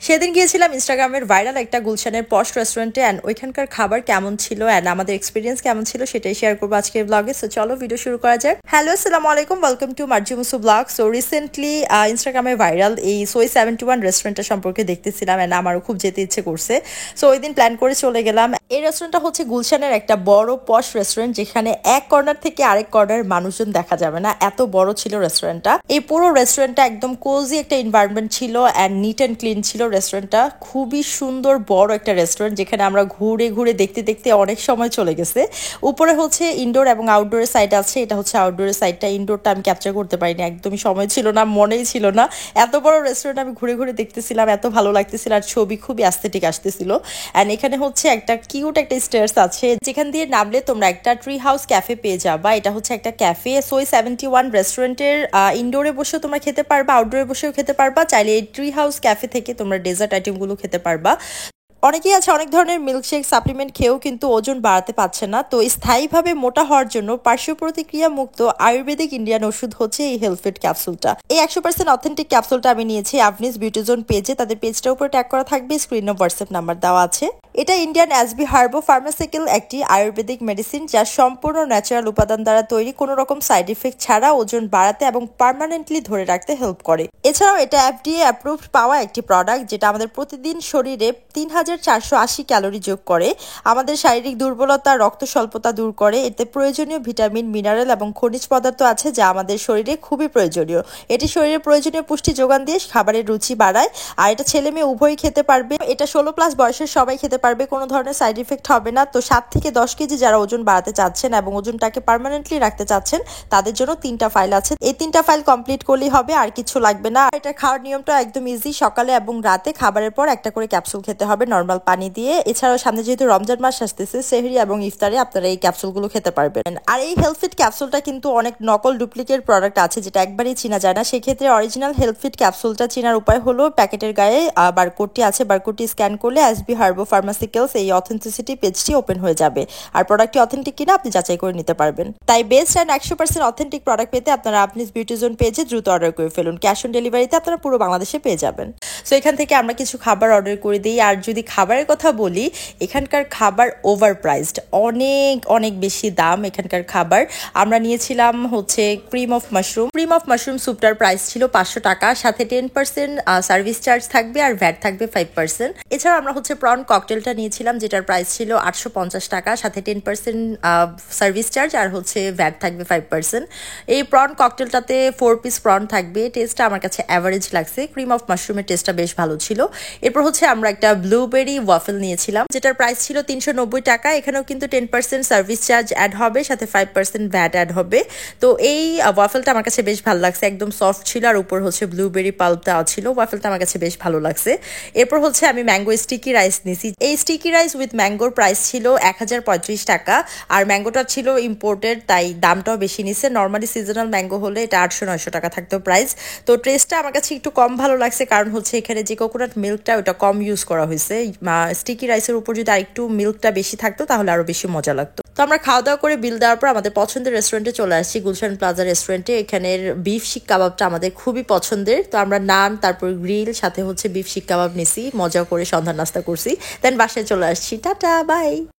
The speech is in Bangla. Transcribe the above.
সেদিন গিয়েছিলাম ইনস্টাগ্রামের ভাইরাল একটা গুলশানের পশ রেস্টুরেন্টে অ্যান্ড ওইখানকার খাবার কেমন ছিল অ্যান্ড আমাদের এক্সপিরিয়েন্স কেমন ছিল সেটাই শেয়ার করবো আজকের ব্লগে। সো চলো ভিডিও শুরু করা যাক। হ্যালো, আসসালামু আলাইকুম, welcome to Marji Musu blog. So recently ইনস্টাগ্রামে ভাইরাল এই সোই 71 রেস্টুরেন্টটা সম্পর্কে দেখতেছিলাম অ্যান্ড আমারও খুব যেতে ইচ্ছে করছে। সো ওই দিন প্ল্যান করে চলে গেলাম। এই রেস্টুরেন্টটা হচ্ছে গুলশানের একটা বড় পশ রেস্টুরেন্ট, যেখানে এক কর্নার থেকে আরেক কর্নার মানুষজন দেখা যাবে না, এত বড় ছিল রেস্টুরেন্টটা। এই পুরো রেস্টুরেন্টটা একদম কোজি একটা এনভায়রনমেন্ট ছিল অ্যান্ড নিট অ্যান্ড ক্লিন ছিল। রেস্টুরেন্টটা খুবই সুন্দর বড় একটা রেস্টুরেন্ট, যেখানে আমরা ঘুরে ঘুরে দেখতে দেখতে অনেক সময় চলে গেছে। উপরে হচ্ছে ইনডোর এবং আউটডোরের সাইড আছে, এটা হচ্ছে আউটডোরের সাইডটা, ইনডোরটা আমি ক্যাপচার করতে পারিনি, একদমই সময় ছিল না, মনেই ছিল না। এত বড় রেস্টুরেন্ট আমি ঘুরে ঘুরে দেখতেছিলাম, এত ভালো লাগতেছিল আর ছবি খুবই অ্যাস্থেটিক আসতেছিল। অ্যান্ড এখানে হচ্ছে একটা কিউট একটা স্টেয়ার্স আছে, যেখান দিয়ে নামলে তোমরা একটা ট্রি হাউস ক্যাফে পেয়ে যাবা। এটা হচ্ছে একটা ক্যাফে। সোই 71 রেস্টুরেন্টের ইনডোরে বসেও তোমরা খেতে পারবা, আউটডোরে বসেও খেতে পারবা। চাইলে এই ট্রি হাউস ক্যাফে থেকে তোমরা ডেজার্ট আইটেমগুলো খেতে পারবা। অনেকেই আছে অনেক ধরনের মিল্কশেক সাপ্লিমেন্ট খেয়েও কিন্তু ওজন বাড়াতে পারছে না। তো স্থায়ীভাবে মোটা হওয়ার জন্য পার্শ্ব প্রতিক্রিয়া মুক্ত আয়ুর্বেদিক ইন্ডিয়ান ওষুধ হচ্ছে এই হেলথফিট ক্যাপসুলটা। এই 100% অথেন্টিক ক্যাপসুলটা আমি নিয়েছি আভনিস বিউটি জোন পেজে, তাদের পেজটার উপরে ট্যাগ করা থাকবে, স্ক্রিনে হোয়াটসঅ্যাপ নাম্বার দেওয়া আছে। এটা ইন্ডিয়ান অ্যাসবি হার্বো ফার্মাসিউটিক্যাল একটি আয়ুর্বেদিক মেডিসিন, যা সম্পূর্ণ ন্যাচারাল উপাদান দ্বারা তৈরি, কোনো রকম সাইড ইফেক্ট ছাড়া ওজন বাড়াতে এবং পার্মানেন্টলি ধরে রাখতে হেল্প করে। এছাড়াও এটা FDA অ্যাপ্রুভড পাওয়া একটি প্রোডাক্ট, যেটা আমাদের প্রতিদিন শরীরে 3480 ক্যালোরি যোগ করে, আমাদের শারীরিক দুর্বলতা, রক্ত স্বল্পতা দূর করে। এতে প্রয়োজনীয় ভিটামিন, মিনারেল এবং খনিজ পদার্থ আছে, যা আমাদের শরীরে খুবই প্রয়োজনীয়। এটি শরীরে প্রয়োজনীয় পুষ্টি যোগান দিয়ে খাবারের রুচি বাড়ায়। আর এটা ছেলে মেয়ে উভয়ই খেতে পারবে। এটা 16+ বয়সের সবাই খেতে পারবে, কোনো ধরনের সাইড ইফেক্ট হবে না। তো 7 থেকে 10 কেজি যারা ওজন বাড়াতে চাচ্ছেন এবং ওজনটাকে পার্মানেন্টলি রাখতে চাচ্ছেন, তাদের জন্য 3টা ফাইল আছে। এই 3টা ফাইল কমপ্লিট করলেই হবে, আর কিছু লাগবে না। এটা খাওয়ার নিয়মটা একদম ইজি, সকালে এবং রাতে খাবারের পর একটা করে ক্যাপসুল খেতে হবে নর্মাল পানি দিয়ে। এছাড়াও সামনে যেহেতু রমজান মাস আসতেছে, সেহরি এবং ইফতারে আপনারা এই ক্যাপসুলগুলো খেতে পারবেন। আর এই হেলথফিট ক্যাপসুলটা কিন্তু অনেক নকল ডুপ্লিকেট প্রোডাক্ট আছে, যেটা একবারই চেনা যায় না। সেক্ষেত্রে অরিজিনাল হেলথফিট ক্যাপসুলটা চেনার উপায় হলো প্যাকেটের গায়ে বারকোডটি আছে, বারকোডটি স্ক্যান করলে এসবি হার্বো ফার্মাসিউটিক্যালস এই অথেন্টিসিটি পেজটি ওপেন হয়ে যাবে। আর প্রোডাক্টটি অথেন্টিক কিনা আপনি যাচাই করে নিতে পারবেন। তাই বেস্ট অ্যান্ড 100% অথেন্টিক প্রোডাক্ট পেতে আপনারা আভনিস বিউটি জোন পেজে দ্রুত অর্ডার করে ফেলুন। ক্যাশ অন ডেলিভারিতে আপনারা পুরো বাংলাদেশে পেয়ে যাবেন। সো এখান থেকে আমরা কিছু খাবার অর্ডার করে দিই। আর যদি খাবারের কথা বলি, এখানকার খাবার ওভার প্রাইসড, অনেক অনেক বেশি দাম এখানকার খাবার। আমরা নিয়েছিলাম হচ্ছে ক্রিম অফ মাশরুম স্যুপটার প্রাইস ছিল 500 টাকা, সাথে 10% সার্ভিস চার্জ থাকবে আর ভ্যাট থাকবে 5%। এছাড়া আমরা হচ্ছে প্রন ককটেলটা নিয়েছিলাম, যেটার প্রাইস ছিল 850 টাকা, সাথে 10% সার্ভিস চার্জ আর হচ্ছে ভ্যাট থাকবে 5%। এই প্রন ককটেলটাতে 4 পিস প্রন থাকবে। টেস্টটা আমার কাছে অ্যাভারেজ লাগছে, ক্রিম অফ মাশরুমের টেস্টটা বেশ ভালো ছিল। এরপর হচ্ছে আমরা একটা ব্লুবেরি ওয়াফেল নিয়েছিলাম, যেটার প্রাইস ছিল 390 টাকা। এখানেও কিন্তু 10% সার্ভিস চার্জ অ্যাড হবে, সাথে 5% ভ্যাট অ্যাড হবে। তো এই ওয়াফেলটা আমার কাছে বেশ ভালো লাগছে, একদম সফট ছিল আর উপর হচ্ছে ব্লুবেরি পাল্প দেওয়া ছিল। ওয়াফেলটা আমার কাছে বেশ ভালো লাগছে। এরপর হচ্ছে আমি ম্যাঙ্গো স্টিকি রাইস নিয়েছি। এই স্টিকি রাইস উইথ ম্যাঙ্গোর প্রাইস ছিল 1035 টাকা, আর ম্যাঙ্গোটা ছিল ইম্পোর্টেড, তাই দামটাও বেশি নিচ্ছে। নর্মালি সিজনাল ম্যাঙ্গো হলে এটা 800-900 টাকা থাকতো প্রাইস। তো টেস্টটা আমার কাছে একটু কম ভালো লাগছে, কারণ হচ্ছে এখানে যে কোকোনাট মিল্কটা ওটা কম ইউজ করা হয়েছে। স্টিকি রাইসের উপর যদি আরেকটু মিল্কটা বেশি থাকতো তাহলে আরো বেশি মজা লাগতো। তো আমরা খাওয়া দাওয়া করে বিল দেওয়ার পর আমাদের পছন্দের রেস্টুরেন্টে চলে আসছি, গুলশান প্লাজা রেস্টুরেন্টে। এখানের বিফ শিক কাবাবটা আমাদের খুবই পছন্দের। তো আমরা নান, তারপর গ্রিল, সাথে হচ্ছে বিফ শিক কাবাব নিছি, মজা করে সন্ধ্যা নাস্তা করছি, দেন বাসায় চলে আসছি। Tata, by.